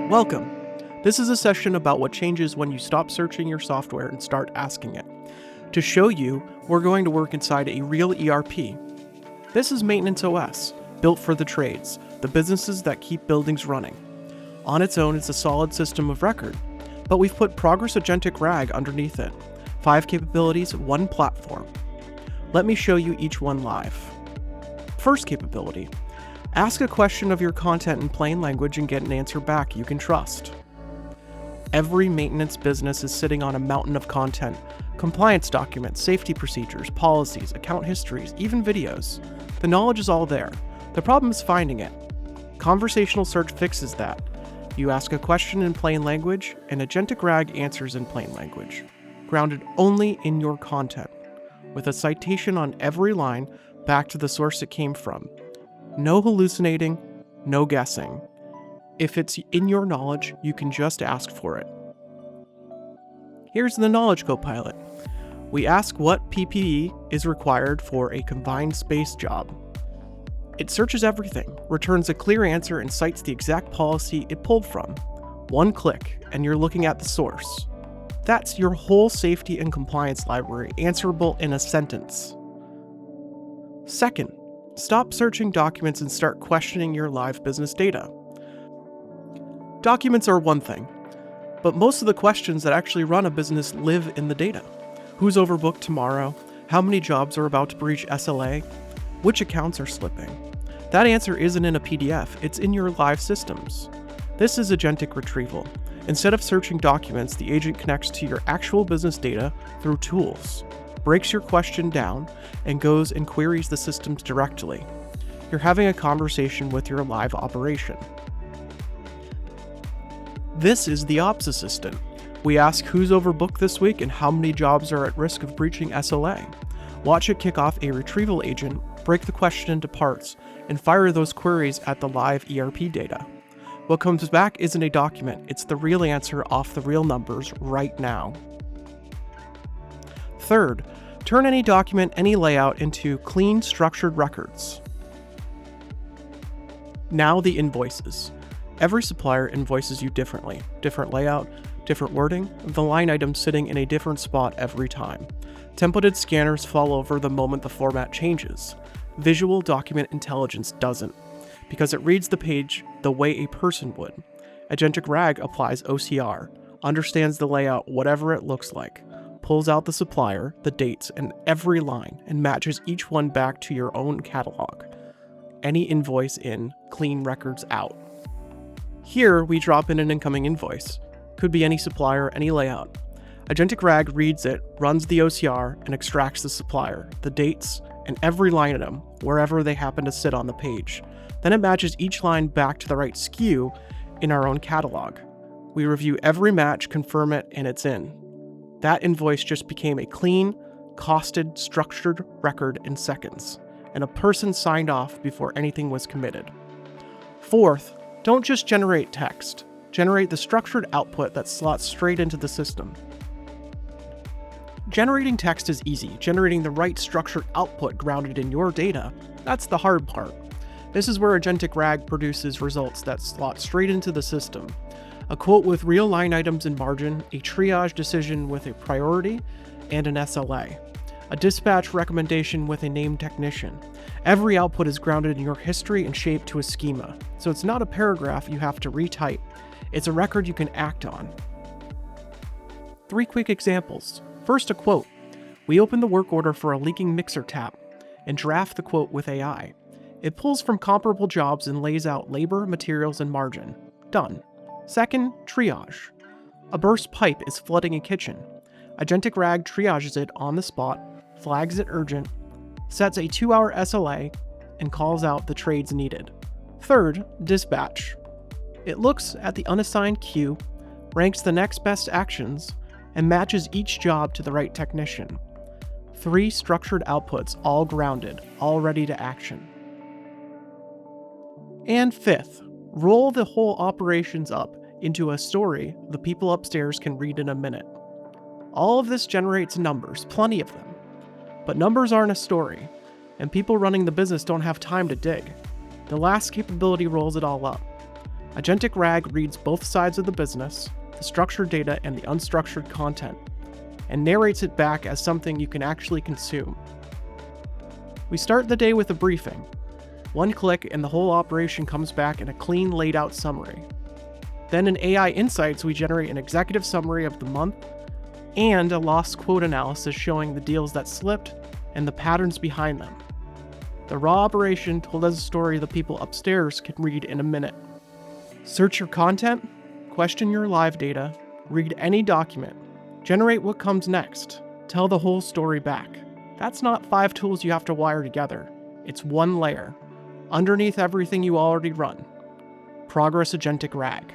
Welcome! This is a session about what changes when you stop searching your software and start asking it. To show you, we're going to work inside a real ERP. This is Maintenance OS, built for the trades, the businesses that keep buildings running. On its own, it's a solid system of record, but we've put Progress Agentic RAG underneath it. 5 capabilities, 1 platform. Let me show you each one live. First capability. Ask a question of your content in plain language and get an answer back you can trust. Every maintenance business is sitting on a mountain of content, compliance documents, safety procedures, policies, account histories, even videos. The knowledge is all there. The problem is finding it. Conversational search fixes that. You ask a question in plain language, and Agentic RAG answers in plain language, grounded only in your content, with a citation on every line back to the source it came from. No hallucinating, no guessing. If it's in your knowledge, you can just ask for it. Here's the Knowledge Copilot. We ask what PPE is required for a confined space job. It searches everything, returns a clear answer, and cites the exact policy it pulled from. One click, and you're looking at the source. That's your whole safety and compliance library, answerable in a sentence. Second, stop searching documents and start questioning your live business data. Documents are one thing, but most of the questions that actually run a business live in the data. Who's overbooked tomorrow? How many jobs are about to breach SLA? Which accounts are slipping? That answer isn't in a PDF, it's in your live systems. This is agentic retrieval. Instead of searching documents, the agent connects to your actual business data through tools, breaks your question down, and goes and queries the systems directly. You're having a conversation with your live operation. This is the Ops Assistant. We ask who's overbooked this week and how many jobs are at risk of breaching SLA. Watch it kick off a retrieval agent, break the question into parts, and fire those queries at the live ERP data. What comes back isn't a document, it's the real answer off the real numbers right now. Third, turn any document, any layout into clean, structured records. Now the invoices. Every supplier invoices you differently. Different layout, different wording, the line item sitting in a different spot every time. Templated scanners fall over the moment the format changes. Visual document intelligence doesn't, because it reads the page the way a person would. Agentic RAG applies OCR, understands the layout whatever it looks like, pulls out the supplier, the dates, and every line, and matches each one back to your own catalog. Any invoice in, clean records out. Here, we drop in an incoming invoice. Could be any supplier, any layout. Agentic RAG reads it, runs the OCR, and extracts the supplier, the dates, and every line item, wherever they happen to sit on the page. Then it matches each line back to the right SKU in our own catalog. We review every match, confirm it, and it's in. That invoice just became a clean, costed, structured record in seconds, and a person signed off before anything was committed. Fourth, don't just generate text. Generate the structured output that slots straight into the system. Generating text is easy. Generating the right structured output grounded in your data, that's the hard part. This is where Agentic RAG produces results that slot straight into the system. A quote with real line items in margin, a triage decision with a priority, and an SLA. A dispatch recommendation with a named technician. Every output is grounded in your history and shaped to a schema, so it's not a paragraph you have to retype. It's a record you can act on. 3 quick examples. First, a quote. We open the work order for a leaking mixer tap and draft the quote with AI. It pulls from comparable jobs and lays out labor, materials, and margin. Done. Second, triage. A burst pipe is flooding a kitchen. Agentic RAG triages it on the spot, flags it urgent, sets a 2-hour SLA, and calls out the trades needed. Third, dispatch. It looks at the unassigned queue, ranks the next best actions, and matches each job to the right technician. 3 structured outputs, all grounded, all ready to action. And fifth, roll the whole operations up into a story the people upstairs can read in a minute. All of this generates numbers, plenty of them. But numbers aren't a story, and people running the business don't have time to dig. The last capability rolls it all up. Agentic RAG reads both sides of the business, the structured data and the unstructured content, and narrates it back as something you can actually consume. We start the day with a briefing. One click and the whole operation comes back in a clean, laid out summary. Then in AI Insights, we generate an executive summary of the month and a lost quote analysis showing the deals that slipped and the patterns behind them. The raw operation told as a story the people upstairs can read in a minute. Search your content, question your live data, read any document, generate what comes next, tell the whole story back. That's not 5 tools you have to wire together. It's one layer, underneath everything you already run. Progress Agentic RAG.